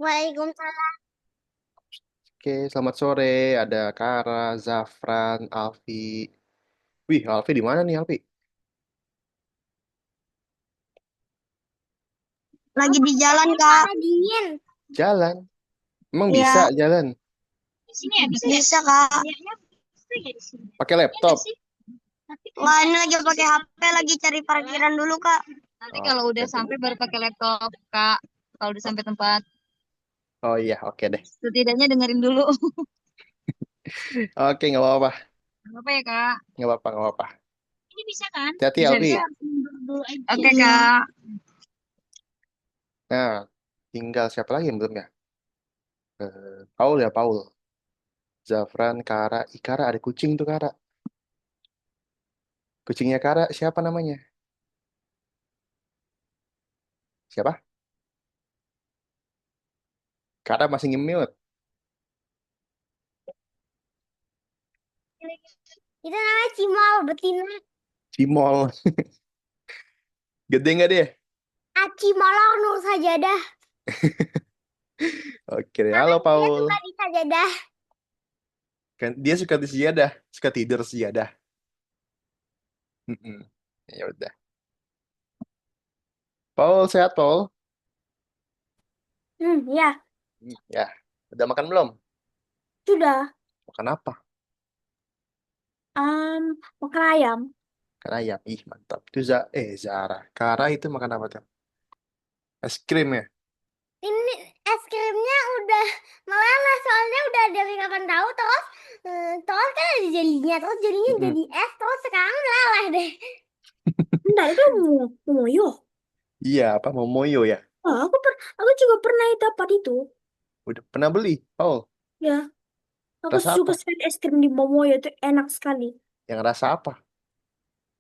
Waalaikumsalam. Oke, selamat sore. Ada Kara, Zafran, Alfi. Wih, Alfi di mana nih, Alfi? Lagi di jalan, Kak. Dingin. Jalan. Emang bisa Ya, jalan? di sini ya bisa, Kak. Pakai laptop? Wah, ini lagi pakai HP, lagi cari parkiran dulu, Kak. Nanti Oh, kalau udah oke. sampai baru pakai laptop, Kak. Kalau udah sampai tempat, Oh iya, oke deh. setidaknya dengerin dulu. Oke, nggak apa-apa. Apa ya, Kak? Nggak apa-apa, nggak apa-apa. Ini bisa kan? Hati-hati, Bisa, bisa. Alfi. Oke, Kak. Nah, tinggal siapa lagi yang belum ya? Paul ya, Paul. Zafran, Kara. Kara, ada kucing tuh, Kara. Kucingnya Kara, siapa namanya? Siapa? Kara masih nge-mute. Itu namanya Cimol betina. Cimol. Gede nggak dia? Aci Molor Nur Sajadah. Oke deh. Halo, Makanya dia Paul. suka di sajadah. Kan dia suka di sejadah. Suka tidur sejadah. Mm-mm. Ya udah. Paul, sehat, Paul? Ya, Ya. Udah makan belum? sudah. Makan apa? Makan ayam. Makan ayam. Ih, mantap. Itu Zara. Kara itu makan apa tuh? Es krim ya? Ini es krimnya udah meleleh soalnya udah dari kapan tahu terus kan ada jelinya terus jelinya Mm-mm. jadi es terus sekarang meleleh deh. Bentar, itu moyo. Iya, apa? Momoyo ya? Oh, aku juga pernah dapat itu. Udah pernah beli, Paul? Ya, aku Rasa suka apa? sekali es krim di Momoyo itu enak sekali. Yang rasa apa?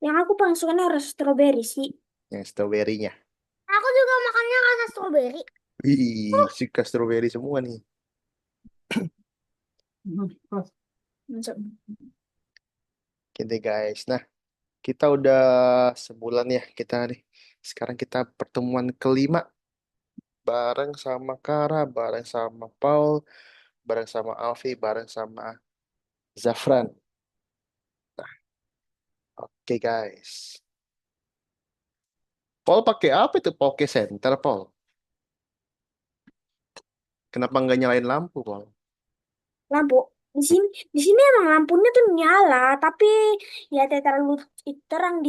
Yang aku paling suka rasa stroberi sih. Yang stroberinya. Aku juga makannya rasa stroberi. Wih, suka stroberi semua nih. Masa- Oke deh, guys. Nah, kita udah sebulan ya kita nih. Sekarang kita pertemuan kelima. Bareng sama Kara, bareng sama Paul, bareng sama Alfi, bareng sama Zafran. Oke guys. Paul pakai apa itu Poke Center, Paul? Kenapa nggak nyalain lampu, Paul? Lampu di sini emang lampunya tuh nyala, tapi ya tidak terlalu terang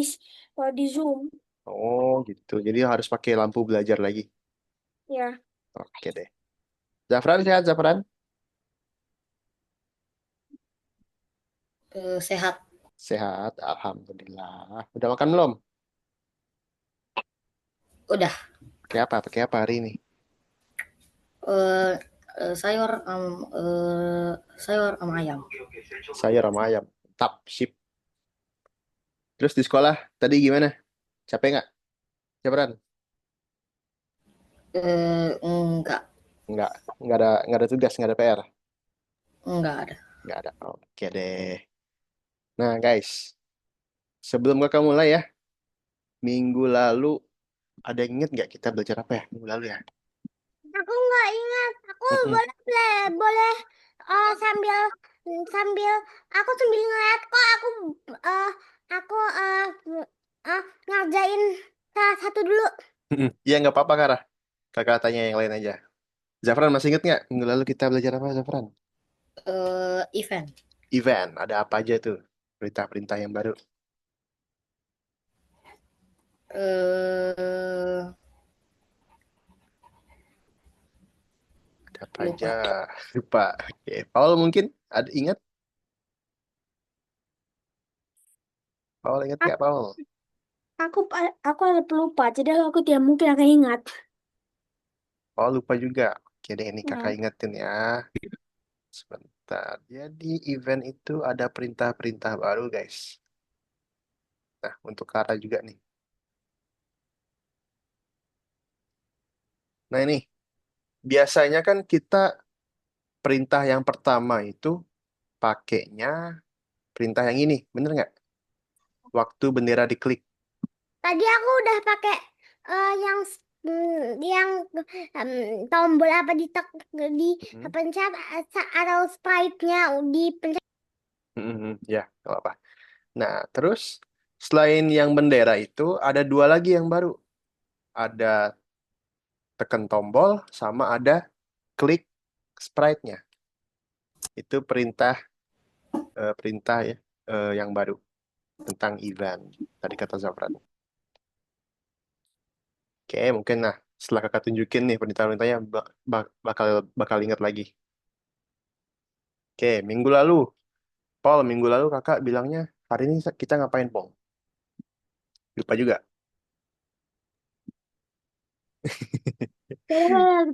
kalau di zoom. Oh gitu. Jadi harus pakai lampu belajar lagi. Ya. Oke deh. Zafran sehat, Zafran? Sehat. Sehat, Alhamdulillah. Udah makan belum? Udah. Pakai apa? Pakai apa hari ini? eh sayur sayur sama ayam. Sayur sama ayam. Tap, sip. Terus di sekolah tadi gimana? Capek nggak, Zafran? Enggak, Nggak, nggak ada tugas, nggak ada PR. enggak ada. Nggak ada. Oke deh. Nah guys, sebelum kakak mulai ya, minggu lalu ada yang inget nggak kita belajar apa ya minggu lalu ya? Aku nggak ingat. Aku Mm-mm. boleh sambil sambil aku sambil ngeliat kok eh aku ngerjain salah satu dulu. Mm-mm. Iya nggak apa-apa Kara. Kakak tanya yang lain aja. Zafran masih inget nggak minggu lalu kita belajar apa Zafran? Event. Event. Ada apa aja tuh? Perintah-perintah yang baru. eh Ada apa aja? Lupa. Lupa. Oke. Paul mungkin ada ingat? Paul inget nggak Paul? Aku ada pelupa, jadi aku tidak mungkin akan ingat. Paul lupa juga. Oke deh ini kakak Ya. ingetin ya. Sebentar. Jadi event itu ada perintah-perintah baru guys. Nah untuk Kara juga nih. Nah ini biasanya kan kita perintah yang pertama itu pakainya perintah yang ini, bener nggak? Waktu bendera diklik. Tadi aku udah pakai yang yang tombol apa di Hmm. pencet atau sprite-nya dipencet. Ya, nggak apa-apa. Nah, terus selain yang bendera itu ada dua lagi yang baru. Ada tekan tombol sama ada klik sprite-nya. Itu perintah ya yang baru tentang event. Tadi kata Zafran. Oke, mungkin nah setelah kakak tunjukin nih perintah-perintahnya bakal bakal ingat lagi. Oke, minggu lalu, Paul, minggu lalu kakak bilangnya hari ini kita ngapain, Paul? Lupa juga.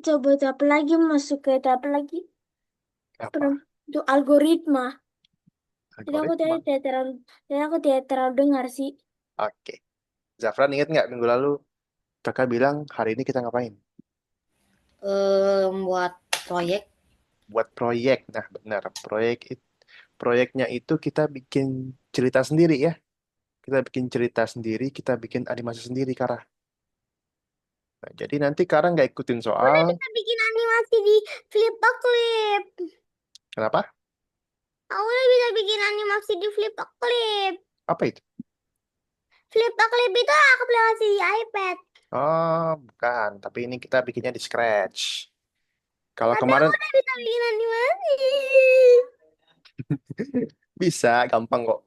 Coba lagi masuk ke tab lagi. Apa? Belum itu algoritma. Algoritma. Jadi aku tidak terlalu dengar sih. Oke. Zafran ingat nggak minggu lalu kakak bilang hari ini kita ngapain? Buat proyek. Buat proyek. Nah, benar. Proyeknya itu kita bikin cerita sendiri ya. Kita bikin cerita sendiri, kita bikin animasi sendiri, Kara. Nah, jadi nanti Kara nggak ikutin soal. Udah bisa bikin animasi di Flipboard. Kenapa? Aku udah bisa bikin animasi di Flipboard. Apa itu? Flipboard itu aplikasi di iPad. Oh, bukan. Tapi ini kita bikinnya di Scratch. Kalau Tapi aku kemarin udah bisa bikin animasi. bisa, gampang kok.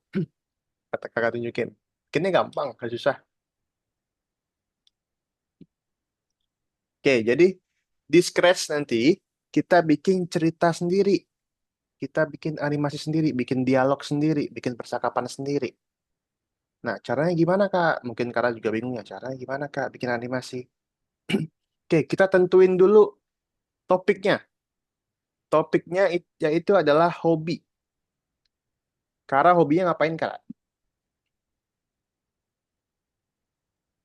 Kata kakak tunjukin. Bikinnya gampang, nggak susah. Oke, jadi di Scratch nanti kita bikin cerita sendiri. Kita bikin animasi sendiri, bikin dialog sendiri, bikin percakapan sendiri. Nah, caranya gimana, Kak? Mungkin Kakak juga bingung ya, caranya gimana, Kak, bikin animasi? Oke, kita tentuin dulu topiknya. Topiknya yaitu adalah hobi. Kara hobinya ngapain, Kak?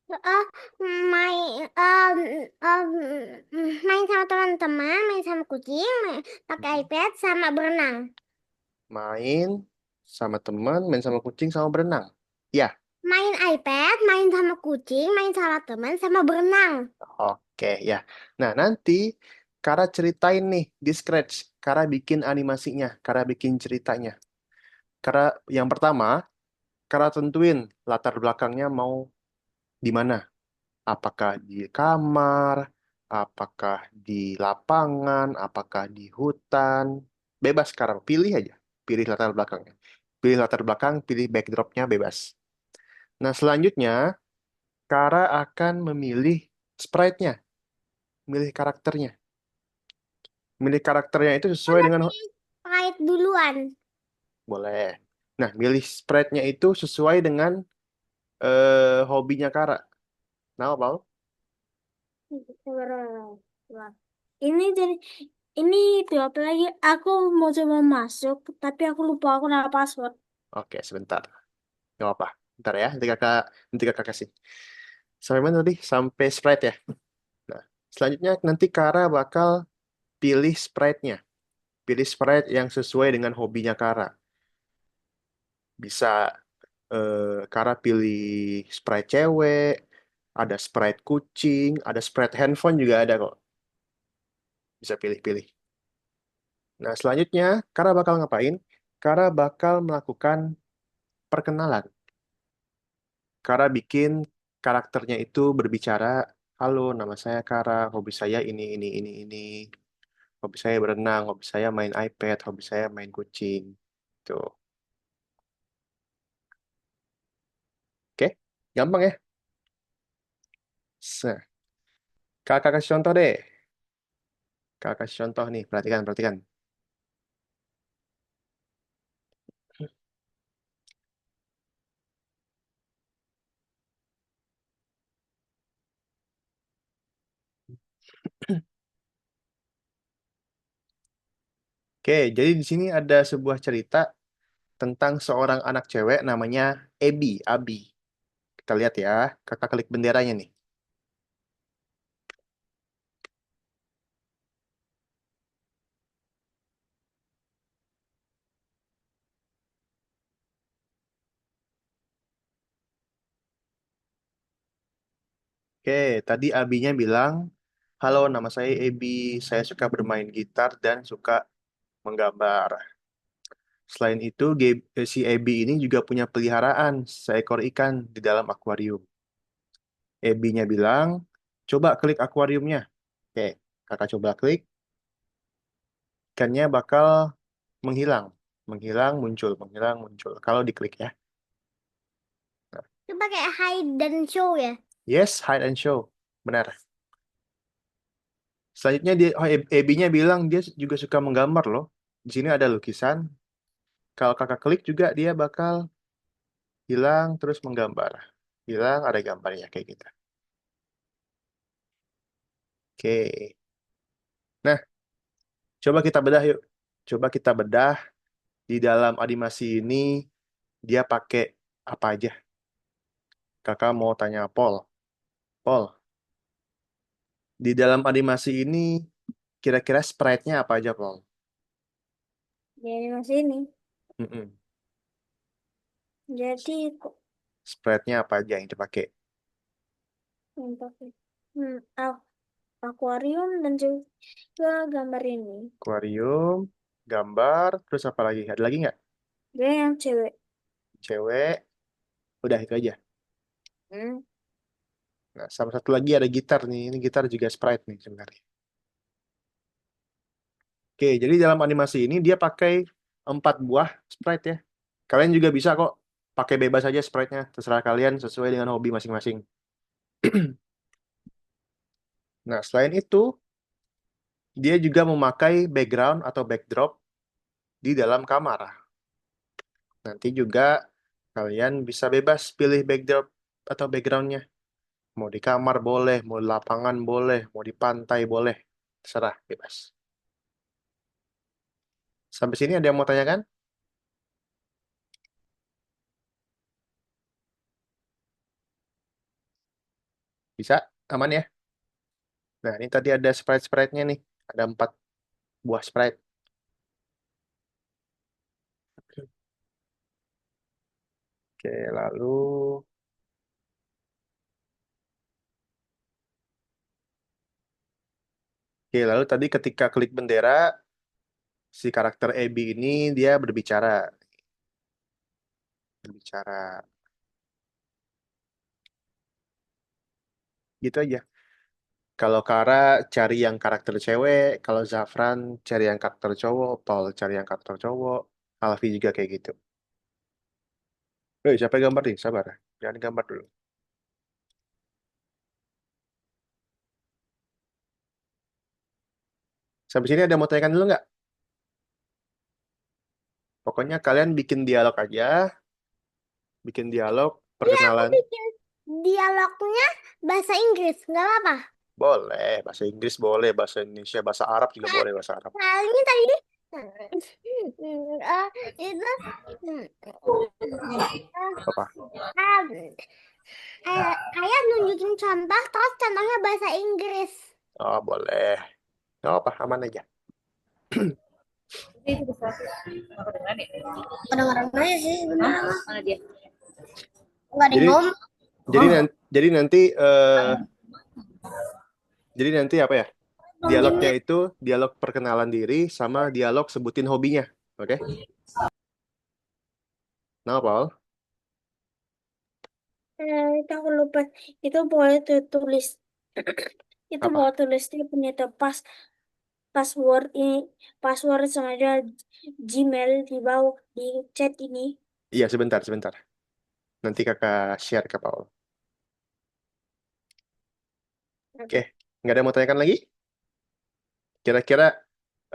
Eh, main main sama teman-teman, main sama kucing, pakai Mhm. iPad sama berenang. Main sama teman, main sama kucing, sama berenang. Ya, Main iPad, main sama kucing, main sama teman, sama berenang. oke ya. Nah, nanti Kara ceritain nih di Scratch. Kara bikin animasinya, Kara bikin ceritanya. Kara yang pertama, Kara tentuin latar belakangnya mau di mana. Apakah di kamar, apakah di lapangan, apakah di hutan. Bebas sekarang, pilih aja. Pilih latar belakangnya. Pilih latar belakang, pilih backdropnya bebas. Nah, selanjutnya, Kara akan memilih sprite-nya, memilih karakternya. Memilih karakternya itu sesuai dengan Sprite duluan. boleh. Nah, milih sprite-nya itu sesuai dengan hobinya Kara. Nah, Paul? Ini jadi ini itu apa lagi? Aku mau coba masuk, tapi aku lupa aku nama password. Oke, sebentar. Gak apa-apa. Bentar ya, nanti kakak kasih. Sampai mana tadi? Sampai sprite ya. Nah, selanjutnya nanti Kara bakal pilih sprite-nya. Pilih sprite yang sesuai dengan hobinya Kara. Bisa Kara pilih sprite cewek, ada sprite kucing, ada sprite handphone juga ada kok. Bisa pilih-pilih. Nah, selanjutnya Kara bakal ngapain? Kara bakal melakukan perkenalan. Kara bikin karakternya itu berbicara, halo, nama saya Kara, hobi saya ini. Hobi saya berenang, hobi saya main iPad, hobi saya main kucing. Tuh, oke? Gampang ya? Nah, kakak kasih contoh deh. Kakak kasih contoh nih, perhatikan. Oke, jadi di sini ada sebuah cerita tentang seorang anak cewek namanya Abi. Kita lihat ya, kakak klik benderanya nih. Oke, tadi Abinya bilang, halo, nama saya Ebi. Saya suka bermain gitar dan suka menggambar. Selain itu, si Ebi ini juga punya peliharaan seekor ikan di dalam akuarium. Ebinya bilang, coba klik akuariumnya. Oke, kakak coba klik, ikannya bakal menghilang. Menghilang, muncul. Kalau diklik ya. Itu pakai hide dan show ya? Yes, hide and show. Benar. Selanjutnya Ebinya bilang dia juga suka menggambar loh. Di sini ada lukisan. Kalau kakak klik juga dia bakal hilang terus menggambar. Hilang ada gambarnya kayak gitu. Oke. Nah, coba kita bedah yuk. Coba kita bedah di dalam animasi ini dia pakai apa aja. Kakak mau tanya Paul. Paul, di dalam animasi ini kira-kira sprite-nya apa aja, Paul? Di animasi ini. Mm-mm. Jadi kok Sprite-nya apa aja yang dipakai? yang pakai akuarium dan juga gambar ini. Akuarium, gambar, terus apa lagi? Ada lagi nggak? Dia yang cewek. Cewek, udah itu aja. Hmm. Nah, sama satu lagi ada gitar nih. Ini gitar juga sprite nih sebenarnya. Oke, jadi dalam animasi ini dia pakai 4 buah sprite ya. Kalian juga bisa kok pakai bebas aja sprite-nya. Terserah kalian sesuai dengan hobi masing-masing. Nah, selain itu, dia juga memakai background atau backdrop di dalam kamar. Nanti juga kalian bisa bebas pilih backdrop atau backgroundnya. Mau di kamar boleh, mau di lapangan boleh, mau di pantai boleh. Terserah, bebas. Sampai sini ada yang mau tanyakan? Bisa? Aman ya? Nah, ini tadi ada sprite-sprite-nya nih. Ada 4 buah sprite. Oke, lalu... Oke, lalu tadi ketika klik bendera, si karakter Abby ini dia berbicara. Berbicara. Gitu aja. Kalau Kara cari yang karakter cewek, kalau Zafran cari yang karakter cowok, Paul cari yang karakter cowok, Alfi juga kayak gitu. Siapa yang gambar nih? Sabar. Jangan gambar dulu. Sampai sini ada yang mau tanyakan dulu nggak? Pokoknya kalian bikin dialog aja, bikin dialog, Iya, aku perkenalan. bikin dialognya bahasa Inggris, nggak apa-apa. Boleh, bahasa Inggris boleh, bahasa Indonesia, bahasa Arab juga boleh, bahasa Arab. Soalnya tadi itu Apa? ayah nunjukin contoh, terus contohnya bahasa Inggris. Oh, boleh. Nggak apa, aman aja. Itu bisa kedengeran ya? Kedengeran aja sih sebenarnya. Mana dia? Nggak ada Jadi, yang ngomong. jadi jadi nanti apa ya? Dialognya itu dialog perkenalan diri sama dialog sebutin hobinya. Oke? Nah, Paul? Itu aku lupa. Itu boleh tuh tulis. Itu Apa? boleh tulis dia punya tuh password ini, password sama ada Gmail di bawah di chat ini. Iya, sebentar, sebentar. Nanti kakak share ke Paul. Oke, nggak ada yang mau tanyakan lagi? Kira-kira,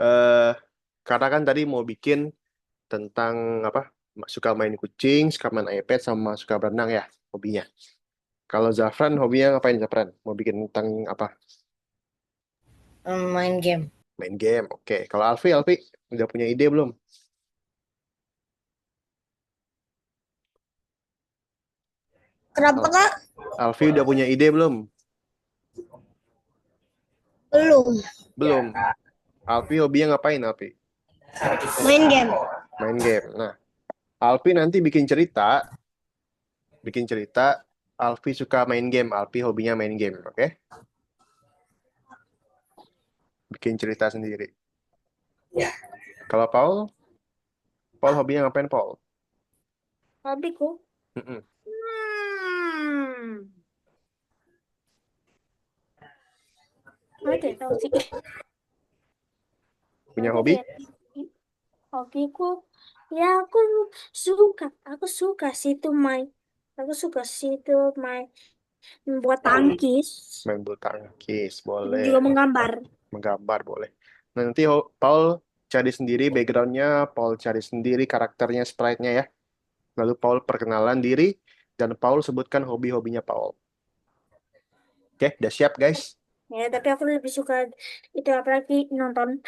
eh karena kan tadi mau bikin tentang apa? Suka main kucing, suka main iPad, sama suka berenang ya, hobinya. Kalau Zafran, hobinya ngapain Zafran? Mau bikin tentang apa? Main game. Main game, oke. Kalau Alfi udah punya ide belum? Kenapa Al- kak? Alfi udah punya ide belum? Belum. Belum. Alfi hobinya ngapain Alfi? Main game. Main game. Nah, Alfi nanti bikin cerita Alfi suka main game. Alfi hobinya main game, oke? Bikin cerita sendiri. Kalau Paul, Paul hobinya ngapain, Paul? Hobiku. Mm-mm. Hmm. Ada tahu sih. Punya Ada hobi? deh. Hobiku. Ya suka. Aku suka sih itu main. Aku suka sih itu main membuat tangkis. Main bulu tangkis, Dan boleh. juga menggambar. Menggambar, boleh. Nah, nanti Paul cari sendiri backgroundnya, Paul cari sendiri karakternya, sprite-nya ya. Lalu Paul perkenalan diri, dan Paul sebutkan hobi-hobinya Paul. Oke, udah siap guys? Ya, tapi aku lebih suka itu apalagi nonton.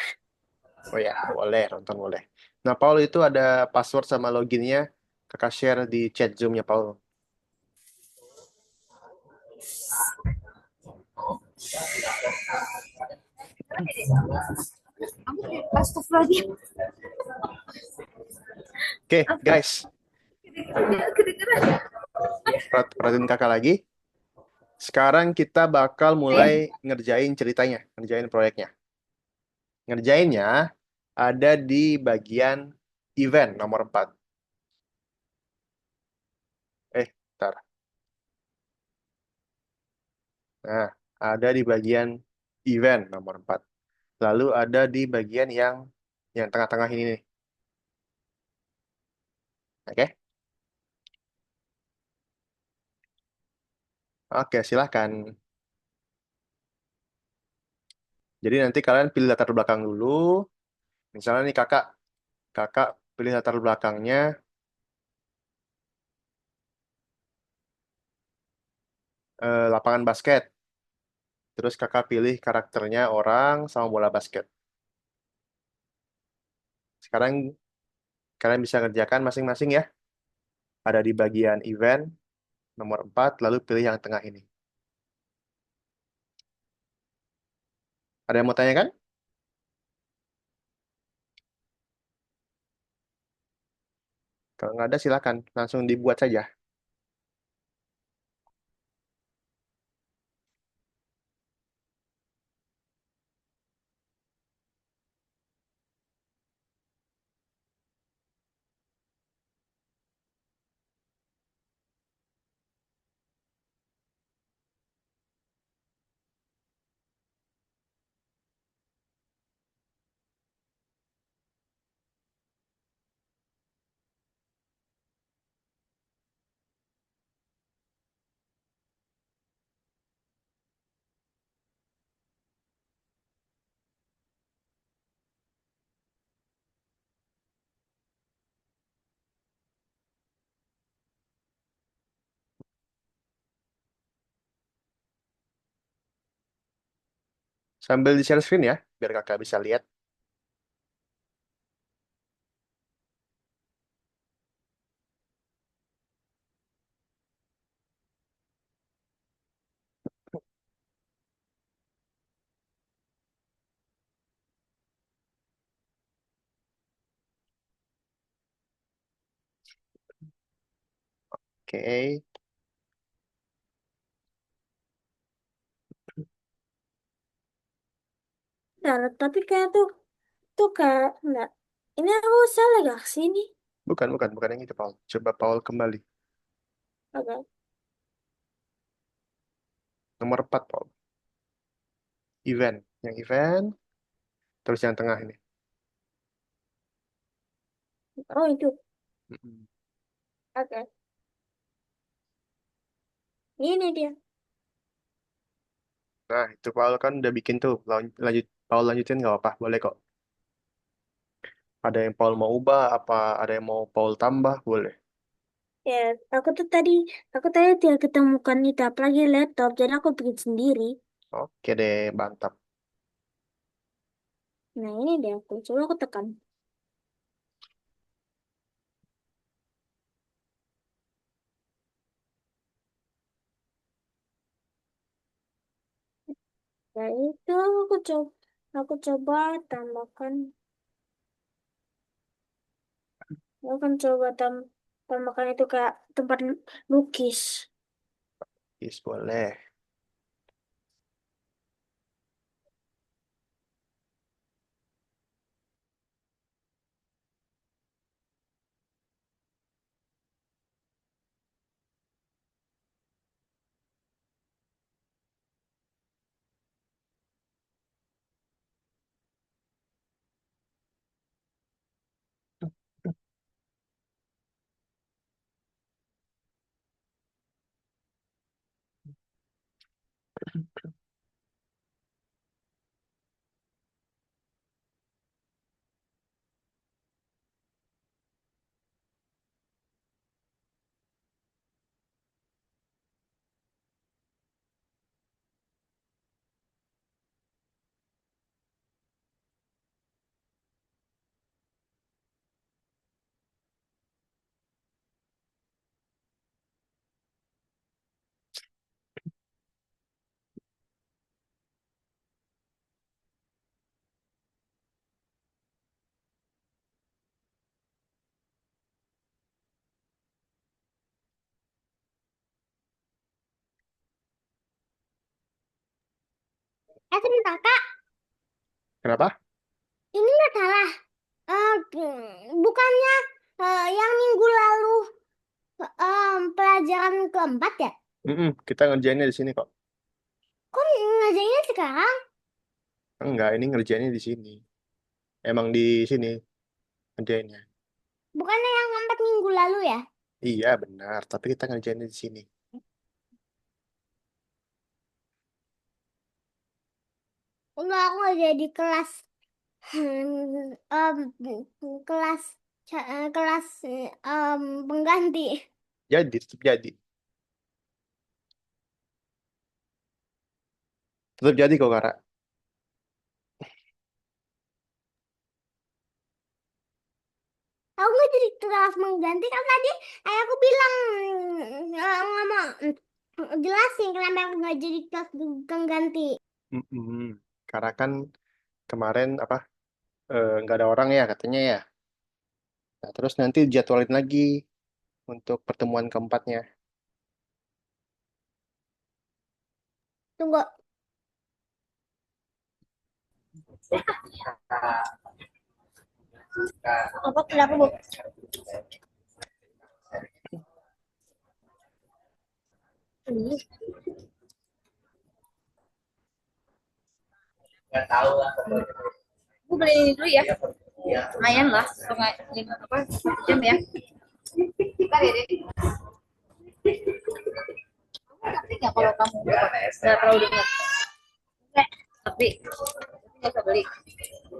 Oh ya, boleh, nonton boleh. Nah, Paul itu ada password sama loginnya, kakak share di chat Zoom-nya Paul. Astagfirullahaladzim. Oke, Apa? guys, Kedengeran. perhatiin kakak lagi. Sekarang kita bakal mulai ngerjain ceritanya, ngerjain proyeknya. Ngerjainnya ada di bagian event nomor 4. Ntar. Nah, ada di bagian event nomor 4. Lalu ada di bagian yang tengah-tengah ini nih. Oke? Oke, silahkan. Jadi nanti kalian pilih latar belakang dulu. Misalnya nih kakak, kakak pilih latar belakangnya lapangan basket. Terus kakak pilih karakternya orang sama bola basket. Sekarang kalian bisa kerjakan masing-masing ya. Ada di bagian event nomor 4, lalu pilih yang tengah ini. Ada yang mau tanya kan? Kalau nggak ada silakan, langsung dibuat saja. Sambil di share screen ya, biar kakak bisa lihat. Oke. Nah, tapi kayak tuh kayak enggak. Ini aku salah gak sini? Bukan yang itu, Paul. Coba Paul kembali. Oke. Nomor 4, Paul. Event. Yang event, terus yang tengah ini. Oh itu. Mm-mm. Oke. Ini dia. Nah, itu Paul kan udah bikin tuh. Lanjut, Paul lanjutin nggak apa-apa, boleh kok. Ada yang Paul mau ubah, apa ada yang mau Paul tambah, boleh. Ya, aku tadi tidak ketemukan itu apalagi laptop, jadi aku bikin sendiri. Oke deh, mantap. Nah, ini dia aku. Coba aku tekan. Ya itu aku coba tambahkan. Aku akan coba tambahkan itu kayak tempat lukis. Yes, boleh. Sebentar kak, Kenapa? ini nggak salah. Bukannya yang minggu lalu pelajaran keempat ya? Kita ngerjainnya di sini kok. Kok ngajarnya sekarang? Enggak, ini ngerjainnya di sini. Emang di sini ngerjainnya. Bukannya yang keempat minggu lalu ya? Iya, benar. Tapi kita ngerjainnya di sini. Enggak, aku nggak jadi kelas. Kelas kelas pengganti. Jadi, tetap jadi. Tetap jadi kok, Kara. Aku nggak jadi kelas mengganti kan tadi ayahku bilang ngomong jelasin kenapa aku nggak jadi kelas pengganti. Mm-mm. Karena kan kemarin apa nggak ada orang ya katanya ya. Nah, terus nanti jadwalin lagi untuk pertemuan keempatnya. Tunggu, apa kenapa bu? Aku beli ini dulu ya. Lumayan lah, setengah apa 1 jam ya. Bentar ya, Dek. Kamu ngerti nggak kalau kamu nggak terlalu dekat? Nggak. Tapi nggak usah beli.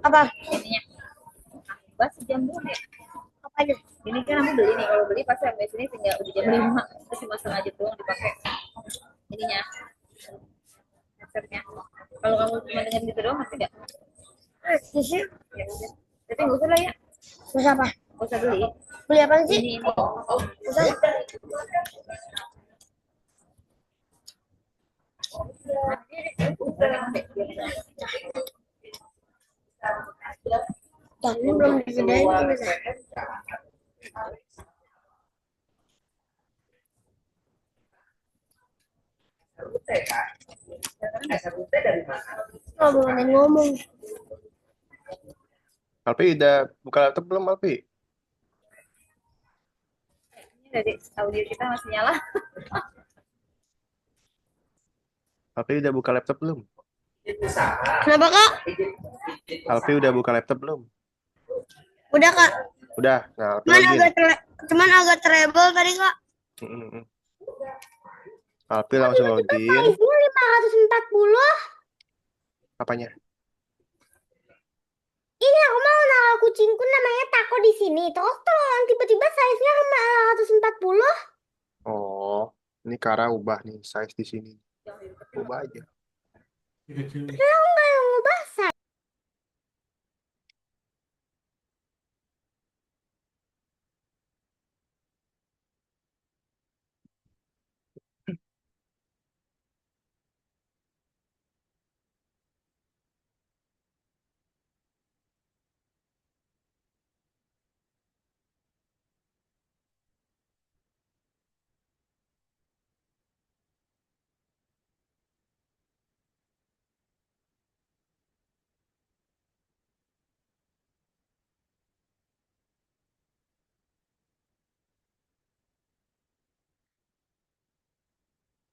Apa? Ininya. Bas 1 jam dulu ya. Apa aja? Ini kan aku beli nih. Kalau beli pasti sampai sini tinggal udah jam 5. Terus cuma setengah jam doang dipakai. Ininya, headsetnya. Kalau kamu cuma dengan gitu doang, ngerti nggak? Sisi. Ya udah. Tapi nggak usah lah ya. Usah apa? Nggak usah beli. Beli apa sih? Ini. Usah. Tapi belum digedein bisa. Oh, boleh ngomong. Alpi udah buka laptop belum, Alpi? Ini dari audio kita masih nyala. Alpi udah buka laptop belum? Kenapa kak? Alpi udah buka laptop belum? Udah kak. Udah. Nah, Alpi Cuman login. agak treble tadi kak. Mm-mm. Alpi langsung login. Size-nya 540. Apanya? Ini aku mau naruh kucingku namanya Tako di sini. Terus tolong tiba-tiba size-nya 540. Oh, ini Kara ubah nih size di sini. Ubah aja. Kenapa nggak yang ubah size?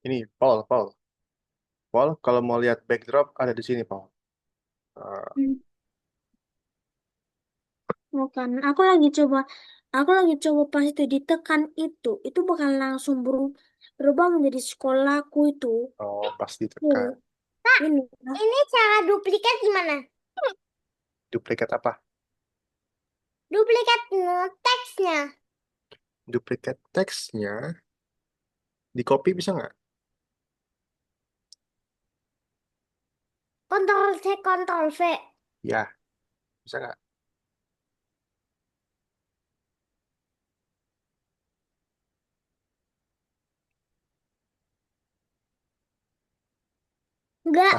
Ini Paul, kalau mau lihat backdrop ada di sini, Paul. Eh, Hmm, bukan. Aku lagi coba pas itu ditekan itu bukan langsung berubah menjadi sekolahku itu. oh, pas ditekan. Tuh, ini. Ini cara duplikat gimana? Duplikat apa? Duplikat teksnya. Duplikat teksnya. Di copy bisa nggak? Ctrl C, Ctrl V. Ya, bisa nggak? Enggak,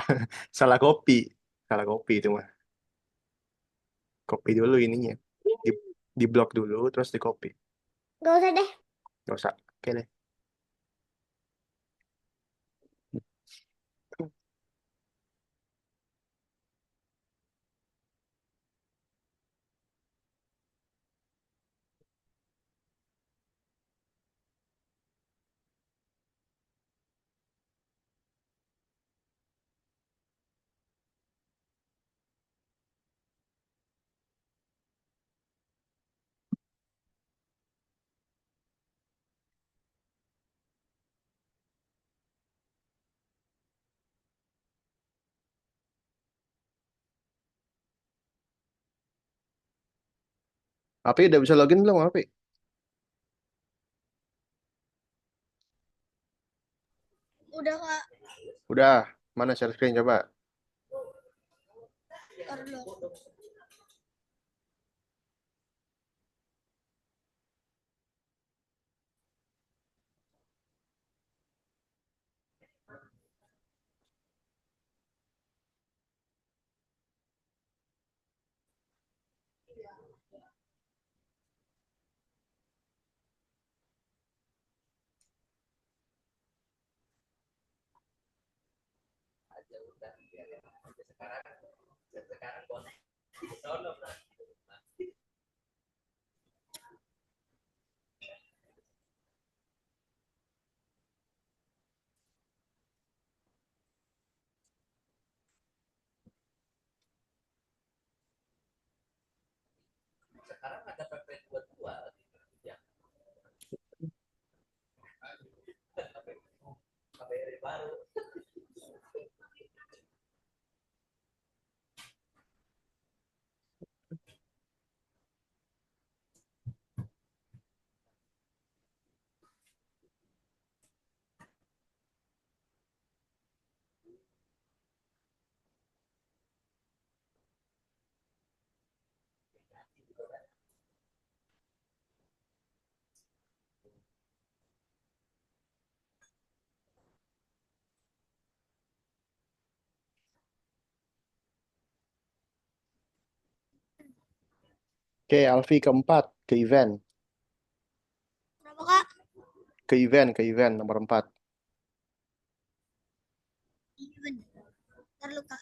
Salah copy. Salah copy itu mah. Copy dulu ininya. Di, di blok dulu, terus di copy. enggak usah deh. Nggak usah. Oke deh. Api udah bisa login belum, Api? Udah Kak. Udah. Mana share screen coba? Ntar dulu. Oke, Alfi keempat. Ke event. Kenapa Kak? Ke event nomor 4. Event. Ntar lu Kak.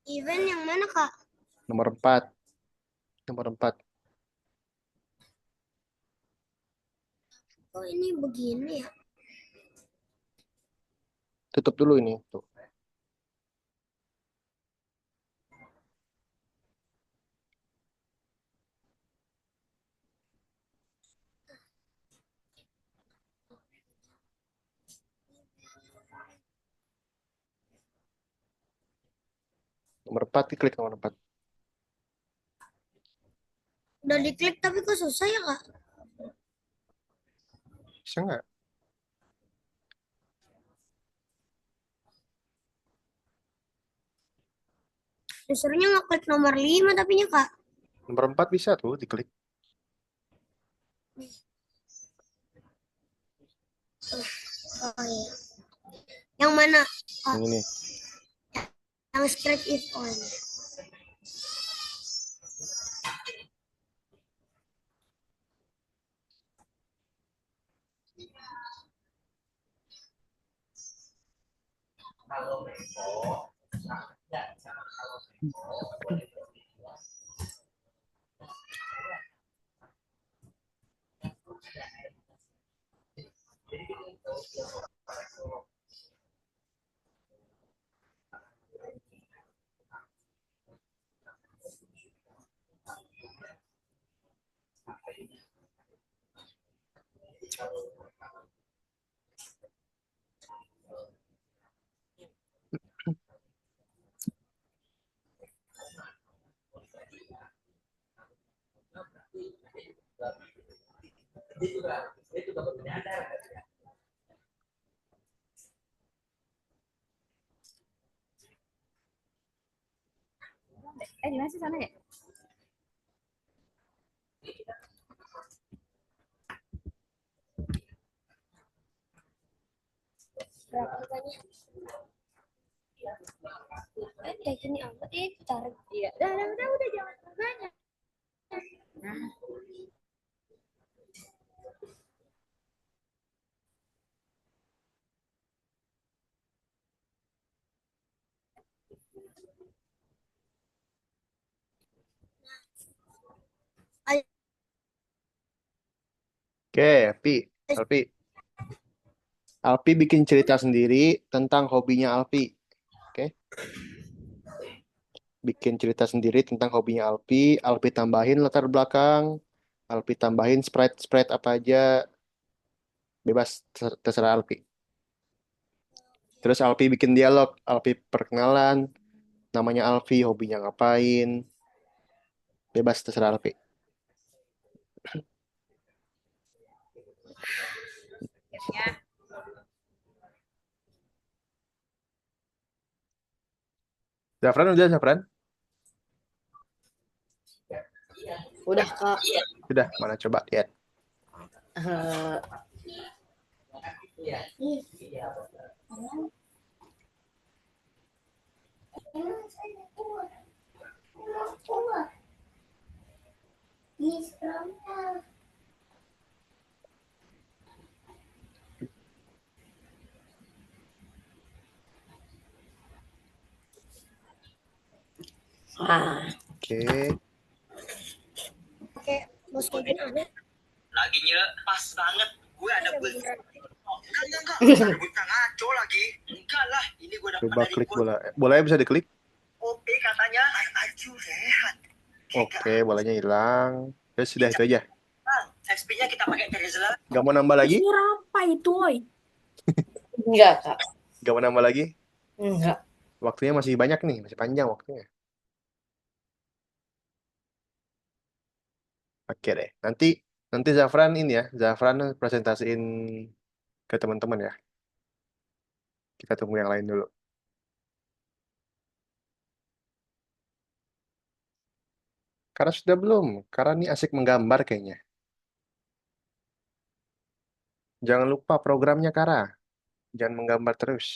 Event yang mana Kak? Nomor 4. Nomor 4. Oh ini begini ya. Tutup dulu ini. Tuh. Nomor 4, diklik nomor 4. Udah diklik tapi kok susah ya Kak? Bisa nggak? Disuruhnya ngeklik nomor 5 tapi nya Kak. Nomor 4 bisa tuh diklik. Oh iya. Yang mana? Kak? Yang ini. Yang script if on. Di mana sih sana ya? Berapa harganya? Kayak gini amat tarik. Iya. Udah jangan harganya. Nah, Oke, Alpi. Alpi bikin cerita sendiri tentang hobinya Alpi. Oke, bikin cerita sendiri tentang hobinya Alpi. Alpi tambahin latar belakang. Alpi tambahin sprite-sprite apa aja. Bebas, terserah Alpi. Terus Alpi bikin dialog. Alpi perkenalan. Namanya Alfi, hobinya ngapain. Bebas, terserah Alpi. Zafran udah, Zafran? Udah Kak. Sudah, mana coba lihat. Eh, Oke. Oke, bos kayak gini ada. Laginya pas banget gue ada beli. Enggak. Bukan ngaco lagi. Enggak lah, ini gue dapat Coba dari klik Gold. bola. Bolanya bisa diklik. Oke katanya. Aju rehat. Oke, bolanya hilang. Ya sudah itu aja. Bang, XP-nya kita pakai Terizla. Gak mau nambah lagi? Suara apa itu, oi? enggak Kak. Gak mau nambah lagi? Enggak. Waktunya masih banyak nih, masih panjang waktunya. Oke deh. Nanti Zafran ini ya, Zafran presentasiin ke teman-teman ya. Kita tunggu yang lain dulu. Karena sudah belum? Karena ini asik menggambar kayaknya. Jangan lupa programnya Kara. Jangan menggambar terus.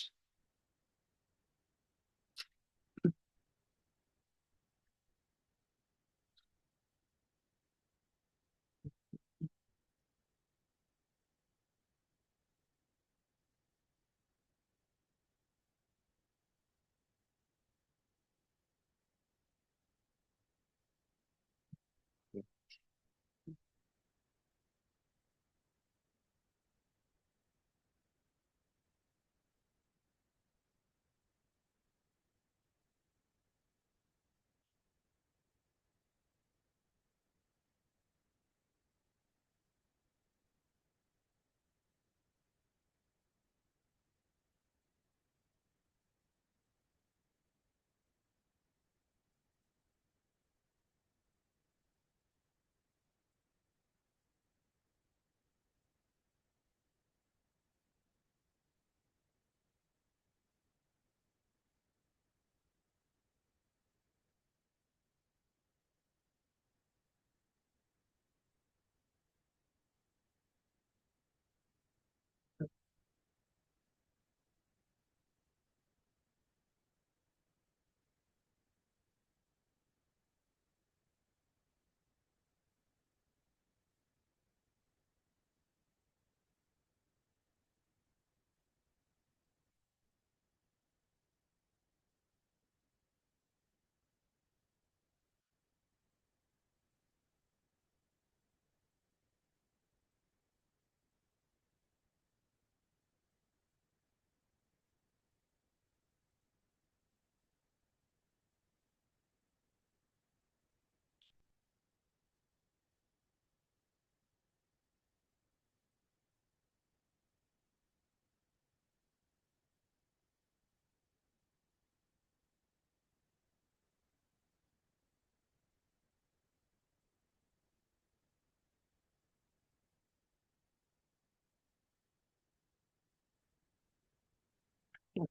Kamu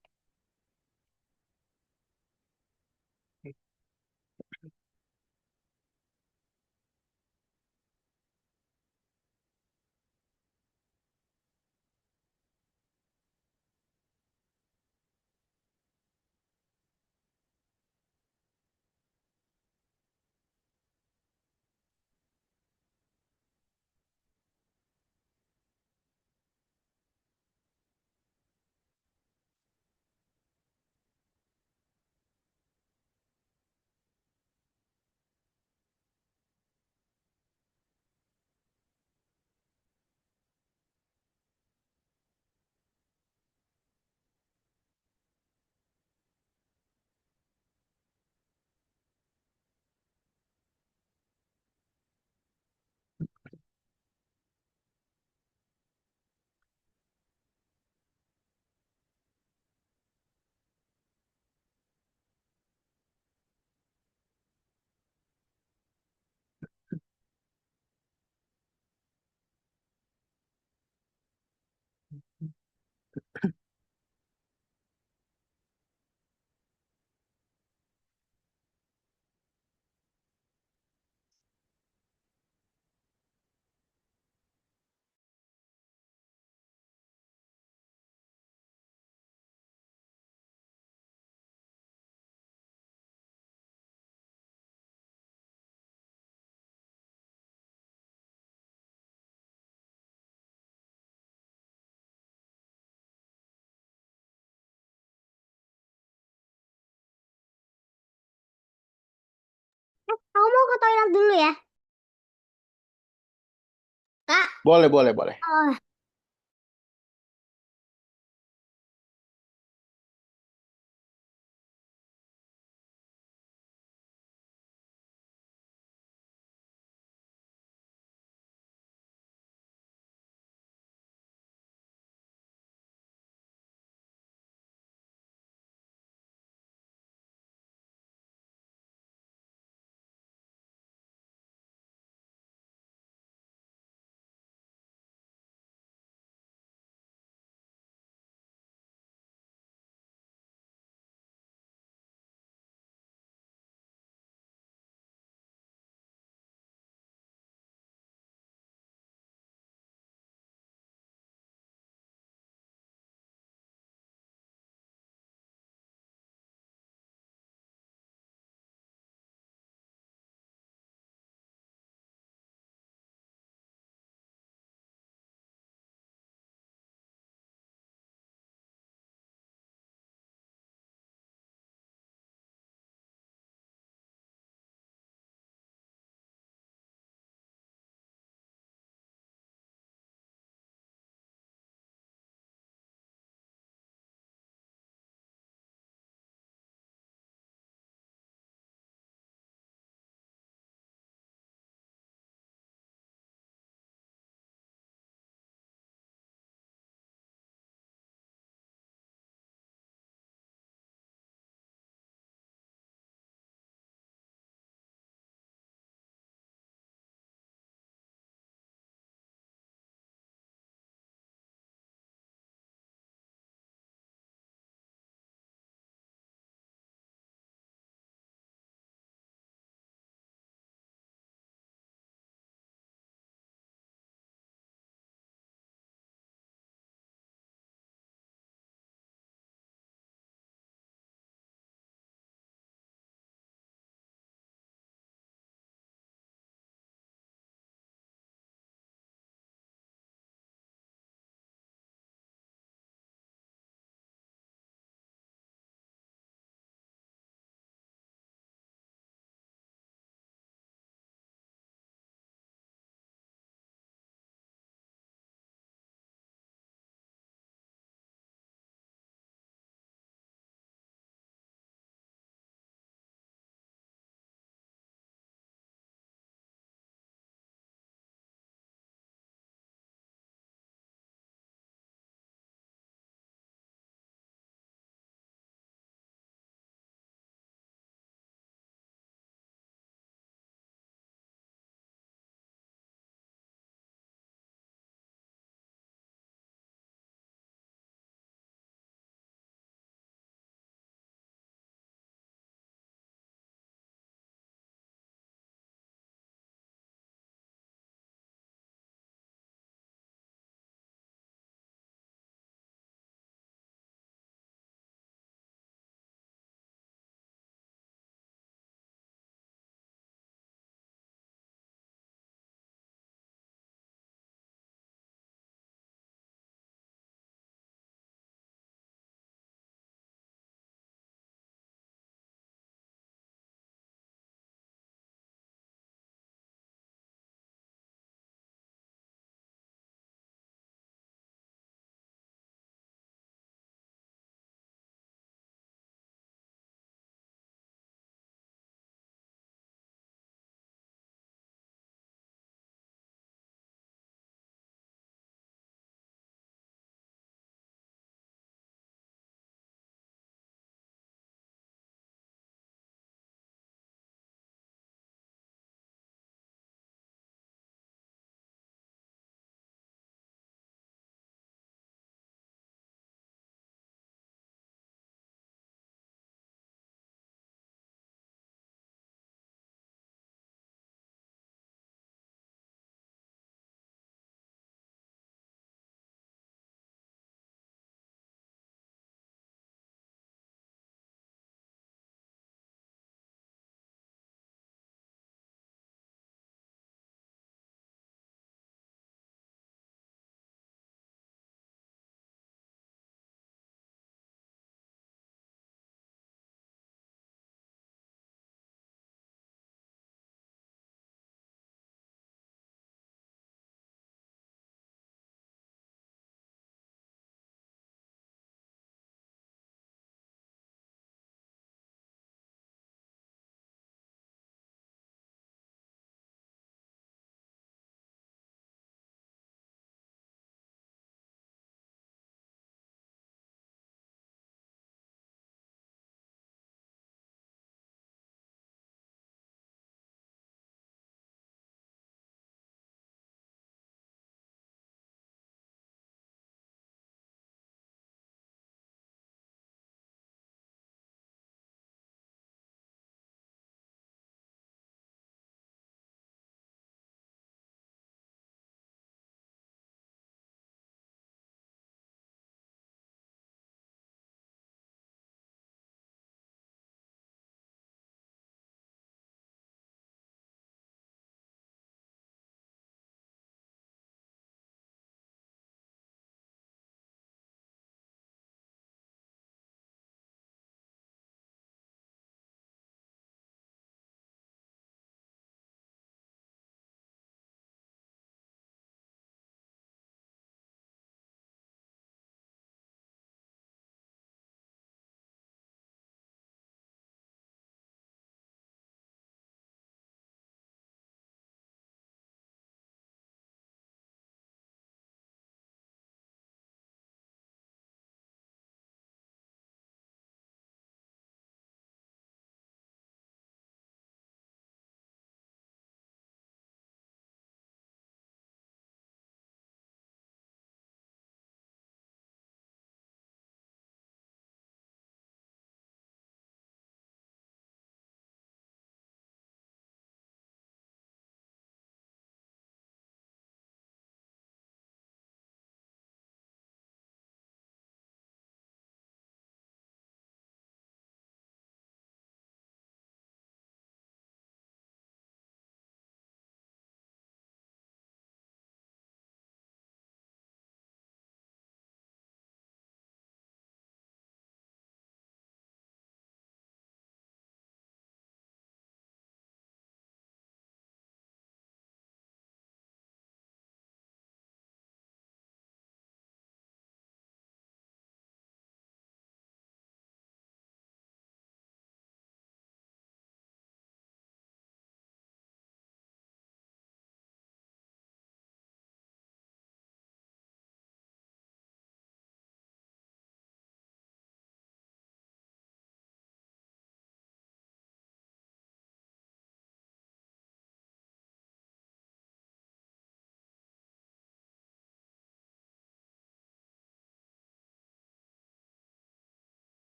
mau ke toilet dulu ya? Kak. Boleh, boleh, boleh. Oh,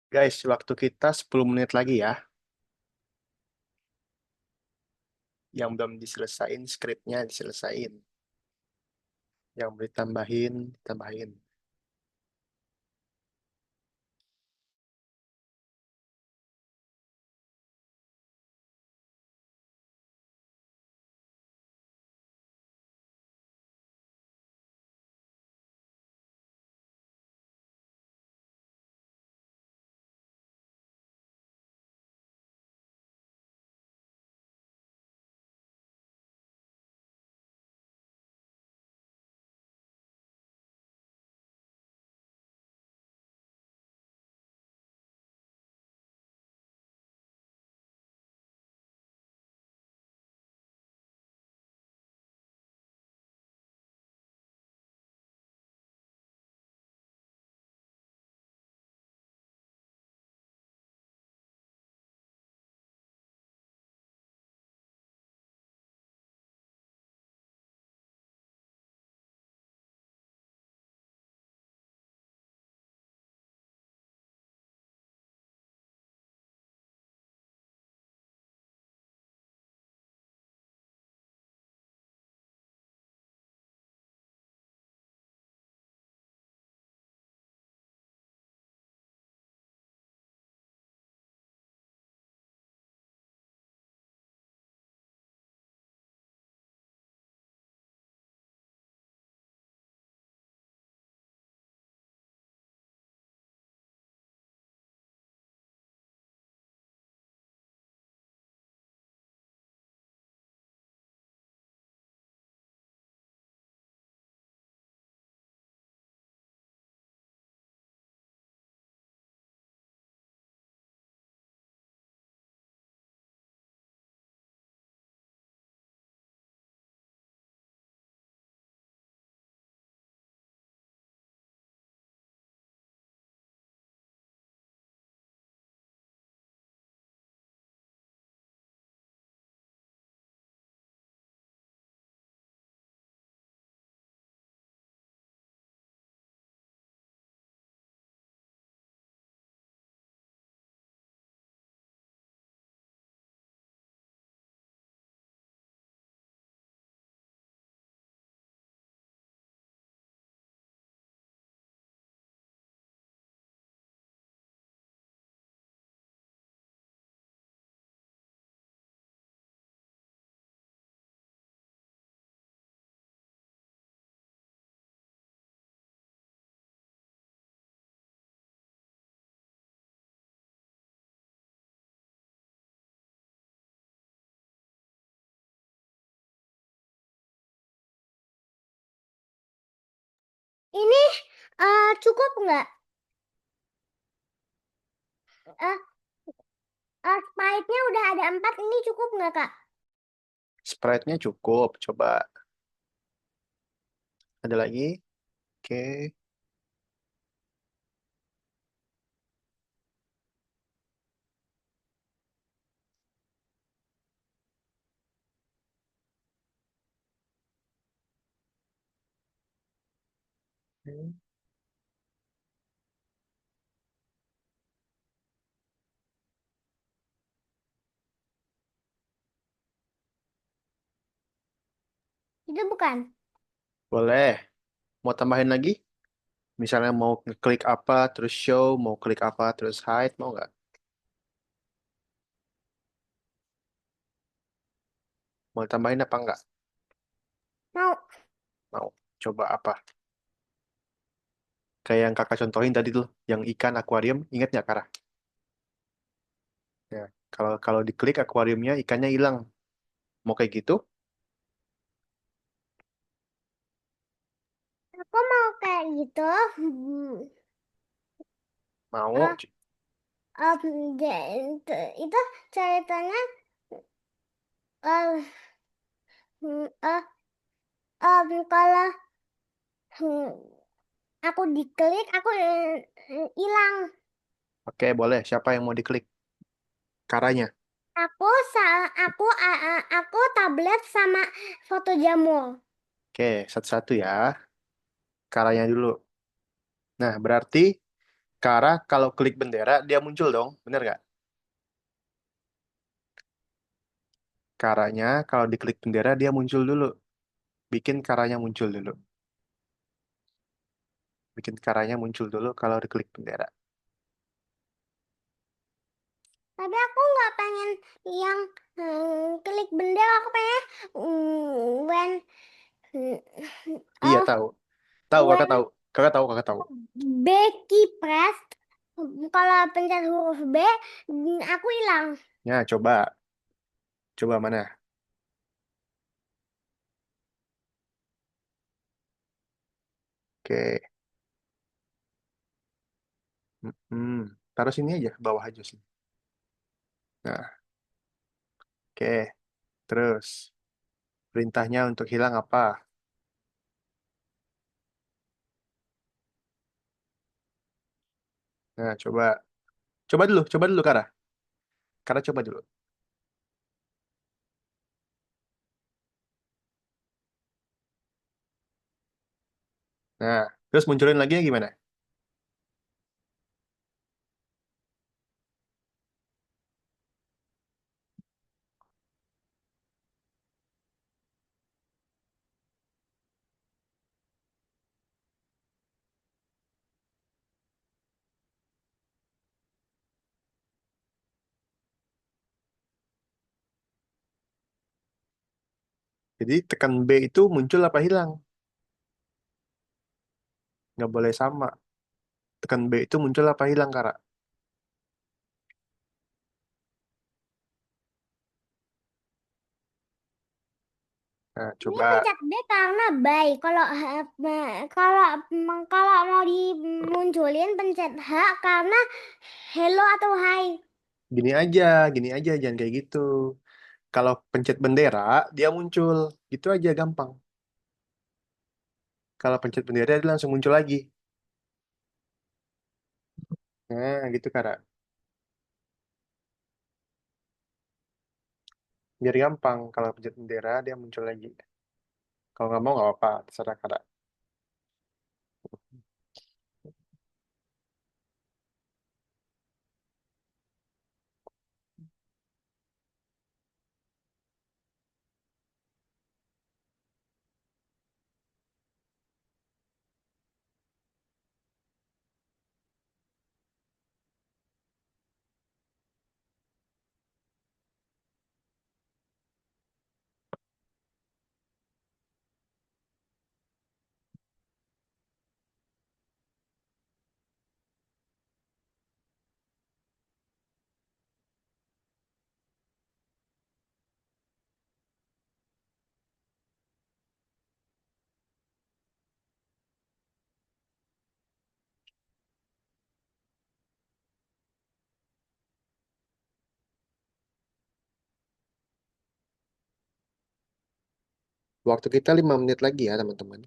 Guys, waktu kita 10 menit lagi ya. Yang belum diselesain, skripnya diselesain. Yang boleh tambahin, tambahin. Ini cukup nggak? Eh, Sprite-nya udah ada 4, ini cukup nggak, Kak? Sprite-nya cukup. Coba ada lagi. Oke. Itu bukan. Boleh. Mau tambahin lagi? Misalnya mau ngeklik apa, terus show, mau klik apa, terus hide, mau nggak? Mau tambahin apa nggak? Mau. Mau. Coba apa? Kayak yang kakak contohin tadi tuh, yang ikan akuarium, ingat nggak, Kara? Ya, kalau kalau diklik akuariumnya, ikannya hilang. Mau kayak gitu? Aku mau kayak gitu. Mau. Eh, itu ceritanya eh eh kalau aku diklik aku hilang. Oke, boleh. Siapa yang mau diklik? Karanya. Aku tablet sama foto jamur. Oke, satu-satu ya. Karanya dulu. Nah, berarti Kara kalau klik bendera dia muncul dong, bener nggak? Karanya kalau diklik bendera dia muncul dulu. Bikin karanya muncul dulu. Bikin karanya muncul dulu kalau diklik bendera. Tapi aku nggak pengen yang klik bendera, aku pengen when Iya oh tahu. Tahu kakak when tahu. Kakak tahu kakak tahu. Becky press, kalau pencet huruf B aku hilang. Ya coba. Coba mana? Oke. Hmm. Taruh sini aja, bawah aja sini. Nah, oke. Terus perintahnya untuk hilang apa? Nah, coba. Coba dulu Kara. Kara coba dulu. Nah, terus munculin lagi gimana? Jadi tekan B itu muncul apa hilang? Nggak boleh sama. Tekan B itu muncul apa hilang, Kara? Nah, Ini coba. pencet B karena buy. Kalau kalau mau dimunculin pencet H karena hello atau hi. Gini aja, jangan kayak gitu. Kalau pencet bendera, dia muncul. Gitu aja, gampang. Kalau pencet bendera, dia langsung muncul lagi. Nah, gitu, Kara. Biar gampang. Kalau pencet bendera, dia muncul lagi. Kalau nggak mau, nggak apa-apa. Terserah, Kara. Waktu kita 5 menit lagi ya, teman-teman.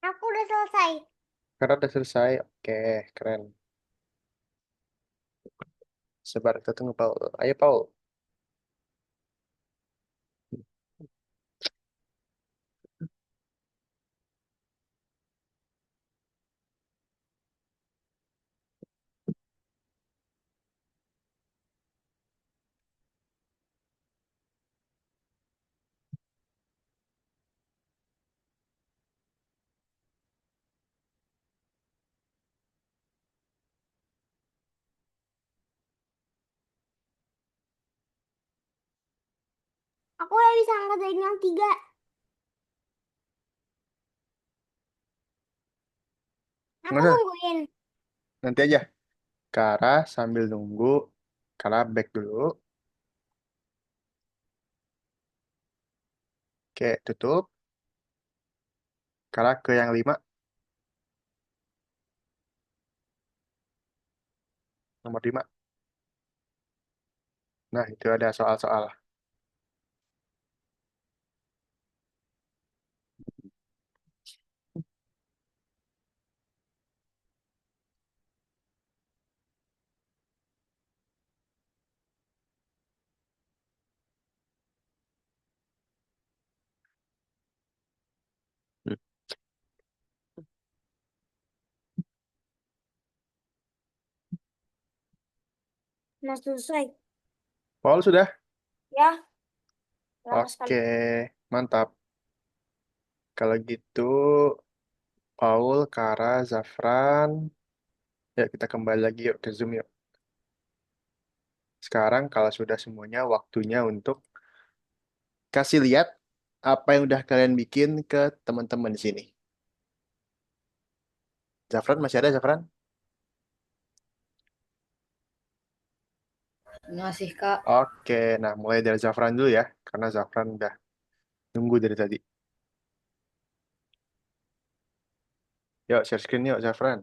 Aku udah selesai. Karena udah selesai. Oke, keren. Sebar kita tunggu Paul. Ayo Paul. Aku udah bisa ngerjain yang 3. Aku Nggak usah, nungguin. nanti aja. Kara sambil nunggu. Kara back dulu. Oke, tutup. Kara ke yang 5. Nomor 5. Nah, itu ada soal-soal. Hmm. Nah, selesai. Paul sudah? Ya, lama sekali. Oke, mantap. Kalau gitu, Paul, Kara, Zafran. Ya, kita kembali lagi yuk ke Zoom yuk. Sekarang kalau sudah semuanya, waktunya untuk kasih lihat apa yang udah kalian bikin ke teman-teman di sini. Zafran masih ada, Zafran? Masih Kak. Oke, nah mulai dari Zafran dulu ya, karena Zafran udah nunggu dari tadi. Yuk, share screen yuk, Zafran.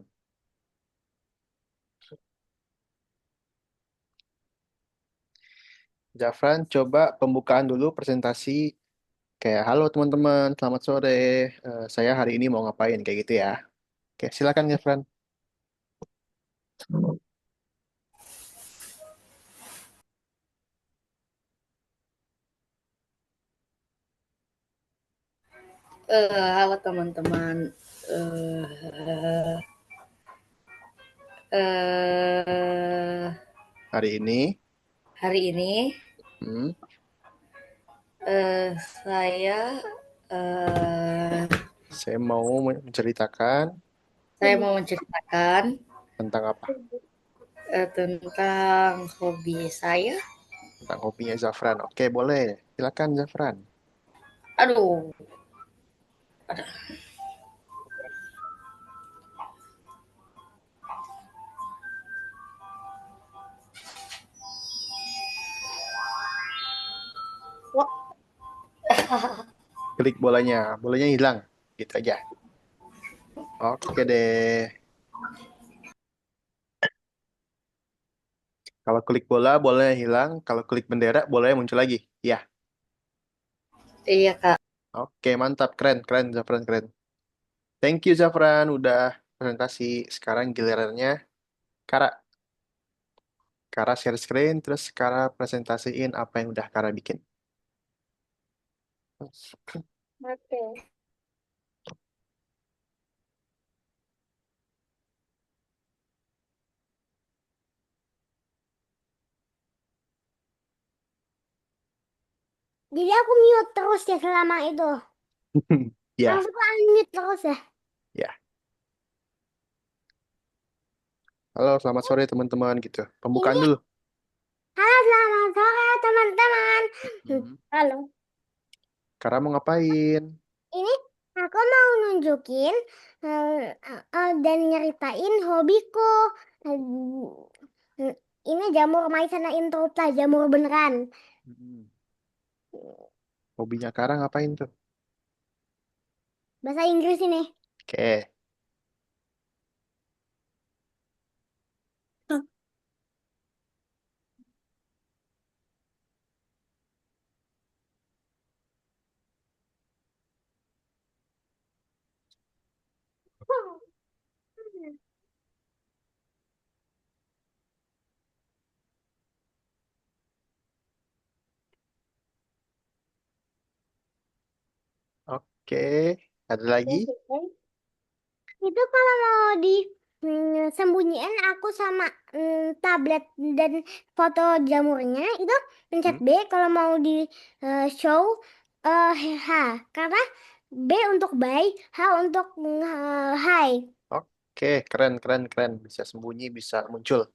Zafran, coba pembukaan dulu presentasi kayak, halo teman-teman, selamat sore. Saya hari ini mau ngapain, kayak gitu ya. Oke, silakan Zafran. Halo teman-teman. Eh, eh, Hari ini, Hari ini hmm, eh, saya eh, saya mau menceritakan saya mau menceritakan tentang apa? tentang hobi saya. Tentang hobinya Zafran. Oke, boleh. Silakan Zafran. Aduh, Wah, Klik bolanya, bolanya hilang. Gitu aja. Oke deh. Kalau klik bola boleh hilang, kalau klik bendera boleh muncul lagi. Ya. iya Kak. Oke, mantap. Keren, keren Zafran, keren. Thank you Zafran udah presentasi. Sekarang gilirannya Kara. Kara share screen, terus Kara presentasiin apa yang udah Kara bikin. oke. Jadi aku mute terus ya selama itu. Ya, Langsung unmute terus ya. ya. Halo, selamat sore teman-teman gitu. Pembukaan Ini, dulu. halo selamat sore teman-teman. Hmm. Halo. Kara mau ngapain? Ini aku mau nunjukin dan nyeritain hobiku. Eh, ini jamur maizena intruta, jamur beneran. Hmm. Hobinya Kara ngapain tuh? Bahasa Inggris ini. Oke. Oke. Ada lagi? Itu kalau mau di sembunyiin aku sama tablet dan foto jamurnya itu pencet Hmm. B. Kalau mau di show H, karena B untuk buy, H untuk high. Oke, keren, keren, keren. Bisa sembunyi, bisa muncul.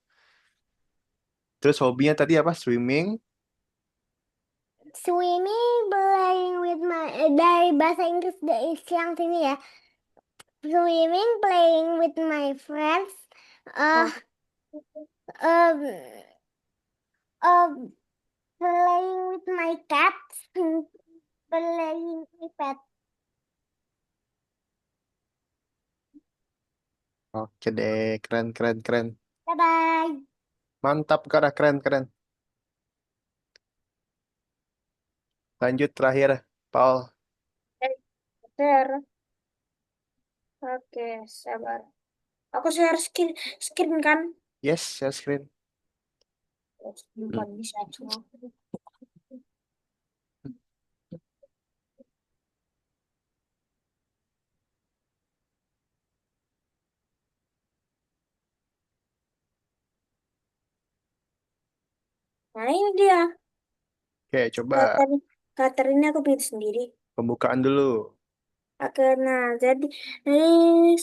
Terus hobinya tadi apa? Swimming. Swimming, playing with my dari bahasa Inggris yang sini ya. Swimming, playing with my friends, uh, um, playing with my cats, playing with pet. Oke deh, keren, keren, keren. Bye bye. Mantap, Kara, keren, keren. Lanjut terakhir, Paul. Share. Oke, sabar. Aku share screen kan? Yes, share screen. Hmm. Bukan bisa cuma. Nah ini dia. Oke, coba Karakter ini aku bikin sendiri. pembukaan dulu. Oke, nah jadi ini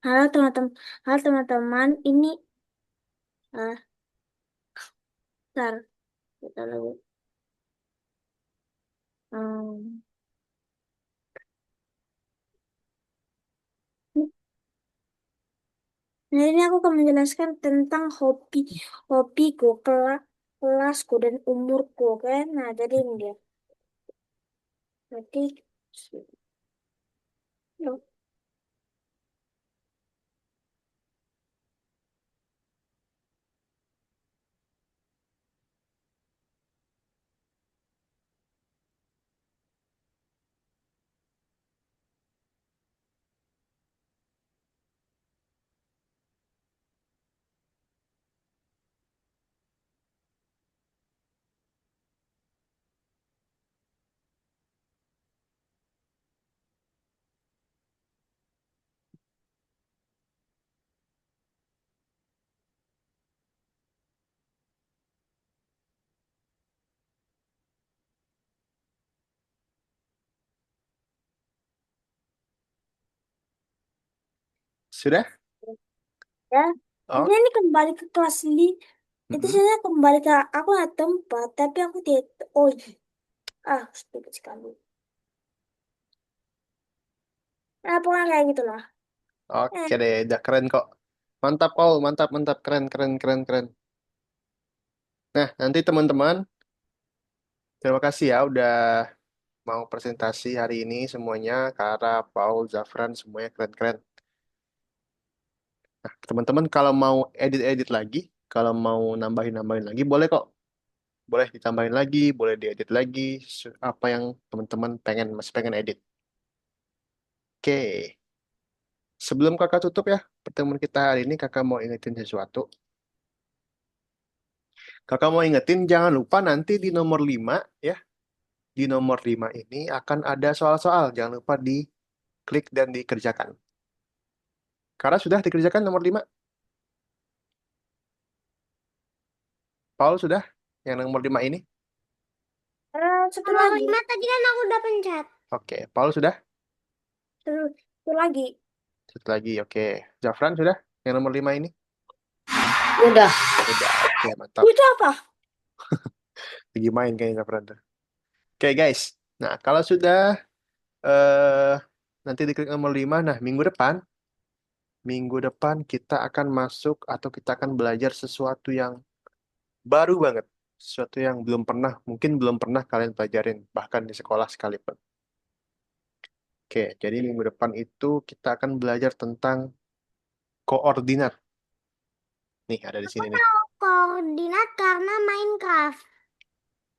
halo teman-teman, halo teman-teman. Ini ah, bentar, kita dulu. Hmm. Nah, ini aku akan menjelaskan tentang hobiku, kelasku, dan umurku, kan? Nah, jadi ini dia. Jadi, loh, Sudah? ya. Oh, Ini kembali ke kelas itu mm-mm. saya kembali ke aku ada tempat, tapi aku tidak. Oh, iya. Stupid sekali. Nah, pokoknya kayak gitulah. Eh, Oke deh, udah keren kok. Mantap, Paul. Mantap, mantap. Keren, keren, keren, keren. Nah, nanti teman-teman, terima kasih ya udah mau presentasi hari ini semuanya. Kara, Paul, Zafran, semuanya keren-keren. Nah, teman-teman kalau mau edit-edit lagi, kalau mau nambahin-nambahin lagi, boleh kok. Boleh ditambahin lagi, boleh diedit lagi, apa yang teman-teman pengen, masih pengen edit. Oke, sebelum kakak tutup ya, pertemuan kita hari ini kakak mau ingetin sesuatu. Kakak mau ingetin, jangan lupa nanti di nomor 5 ya, di nomor 5 ini akan ada soal-soal. Jangan lupa diklik dan dikerjakan. Karena sudah dikerjakan nomor 5. Paul sudah? Yang nomor 5 ini? satu Nomor lagi, 5 tadi kan aku udah pencet. Oke, Paul sudah? satu lagi. Satu lagi, oke. Zafran sudah? Yang nomor 5 ini? Udah. Udah, oke, mantap. Itu apa? Lagi main kayaknya Zafran tuh. Oke, guys. Nah, kalau sudah eh nanti diklik nomor 5, nah minggu depan kita akan masuk atau kita akan belajar sesuatu yang baru banget. Sesuatu yang mungkin belum pernah kalian pelajarin, bahkan di sekolah sekalipun. Oke, jadi minggu depan itu kita akan belajar tentang koordinat. Nih, ada di sini nih. Koordinat karena Minecraft.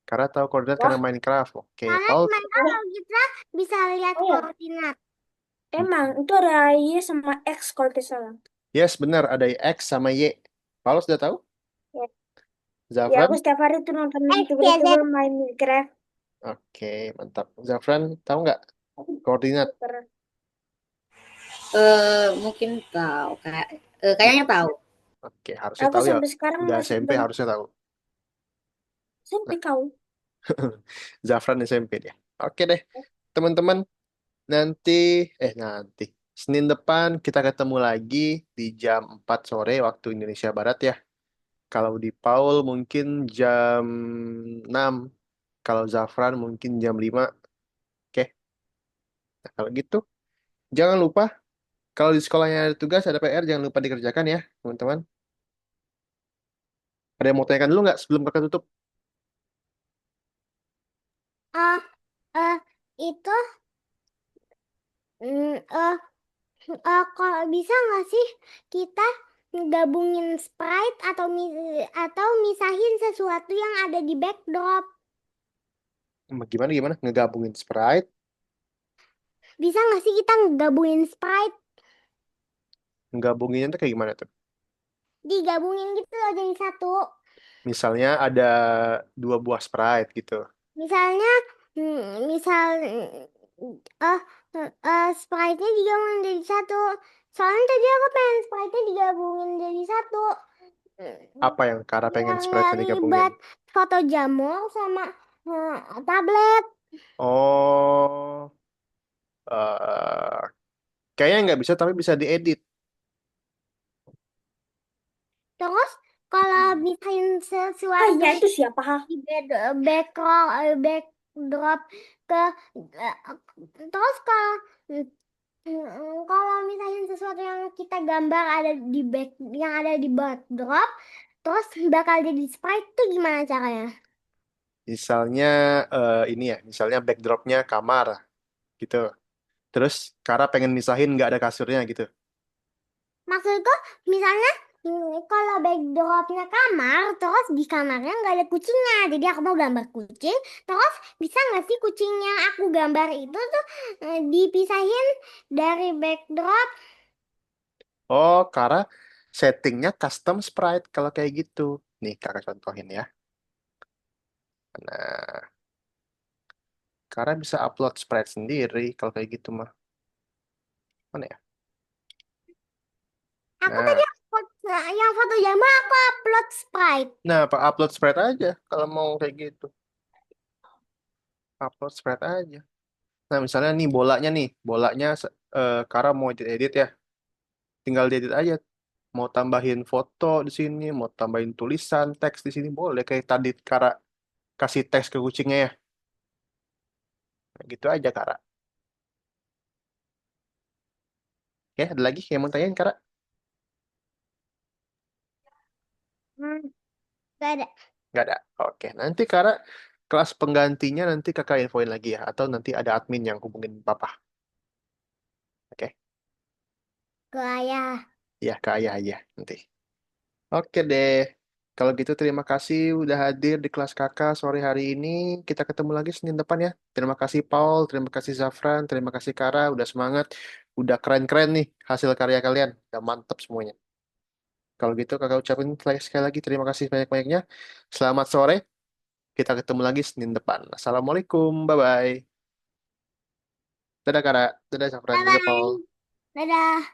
Karena tahu koordinat karena Wah, Minecraft. Oke, Karena di Paul. Minecraft kalau kita bisa lihat oh ya, koordinat. emang itu ada Y sama X kalau tidak salah. Yes, benar. Ada X sama Y. Paul sudah tahu? Ya, ya aku Zafran? setiap hari tuh nonton Ya, Z. youtuber main Minecraft. Oke, mantap. Zafran, tahu nggak koordinat? Mungkin tahu kayak kayaknya tahu. Oke, harusnya Aku tahu ya. sampai sekarang Udah masih SMP belum harusnya tahu. sampai Nah, kau. Zafran SMP dia. Oke deh, teman-teman. Nanti, nanti. Senin depan kita ketemu lagi di jam 4 sore waktu Indonesia Barat ya. Kalau di Paul mungkin jam 6. Kalau Zafran mungkin jam 5. Oke, nah, kalau gitu. Jangan lupa, kalau di sekolahnya ada tugas, ada PR, jangan lupa dikerjakan ya, teman-teman. Ada yang mau tanyakan dulu nggak sebelum kakak tutup? Ah, eh, itu mm, eh kalau bisa nggak sih kita gabungin Sprite atau misahin sesuatu yang ada di backdrop? Gimana, gimana? Ngegabungin Sprite, Bisa nggak sih kita gabungin Sprite, ngegabunginnya tuh kayak gimana tuh? digabungin gitu loh jadi satu? Misalnya ada 2 buah Sprite gitu. Misalnya, misal Sprite-nya digabungin jadi satu. Soalnya tadi aku pengen Sprite-nya digabungin jadi satu. Apa yang Kara pengen Biar nggak Sprite-nya digabungin? ribet foto jamur sama eh, tablet. Oh, eh kayaknya nggak bisa, tapi bisa diedit. Terus kalau misalnya sesuatu itu siapa? di backdrop ke eh, terus kalau misalnya sesuatu yang kita gambar yang ada di backdrop terus bakal jadi sprite tuh gimana caranya? Misalnya ini ya, misalnya backdropnya kamar gitu. Terus Kara pengen misahin nggak ada kasurnya gitu. Maksudku misalnya kalau backdropnya kamar terus di kamarnya nggak ada kucingnya jadi aku mau gambar kucing terus bisa nggak sih kucing yang aku gambar itu tuh dipisahin dari backdrop? Oh, Kara settingnya custom sprite kalau kayak gitu. Nih, kakak contohin ya. Nah, Kara bisa upload sprite sendiri kalau kayak gitu mah. Mana ya? Aku tadi Nah, yang foto jamur aku upload sprite. Apa upload sprite aja kalau mau kayak gitu. Upload sprite aja. Nah, misalnya nih bolanya Kara mau edit ya. Tinggal diedit aja. Mau tambahin foto di sini, mau tambahin tulisan, teks di sini boleh kayak tadi Kara kasih teks ke kucingnya ya. Nah, gitu aja Kara. Ya, ada lagi yang mau tanyain Kara? Gak ada. Nggak ada. Oke, nanti Kara kelas penggantinya nanti kakak infoin lagi ya. Atau nanti ada admin yang hubungin papa. Oke, Ke ayah. ya ke ayah aja nanti. Oke deh. Kalau gitu terima kasih udah hadir di kelas kakak sore hari ini. Kita ketemu lagi Senin depan ya. Terima kasih Paul, terima kasih Zafran, terima kasih Kara. Udah semangat. Udah keren-keren nih hasil karya kalian. Udah mantep semuanya. Kalau gitu kakak ucapin sekali lagi terima kasih banyak-banyaknya. Selamat sore. Kita ketemu lagi Senin depan. Assalamualaikum. Bye-bye. Dadah Kara. Dadah Zafran. Bye Dadah bye. Paul. Dadah.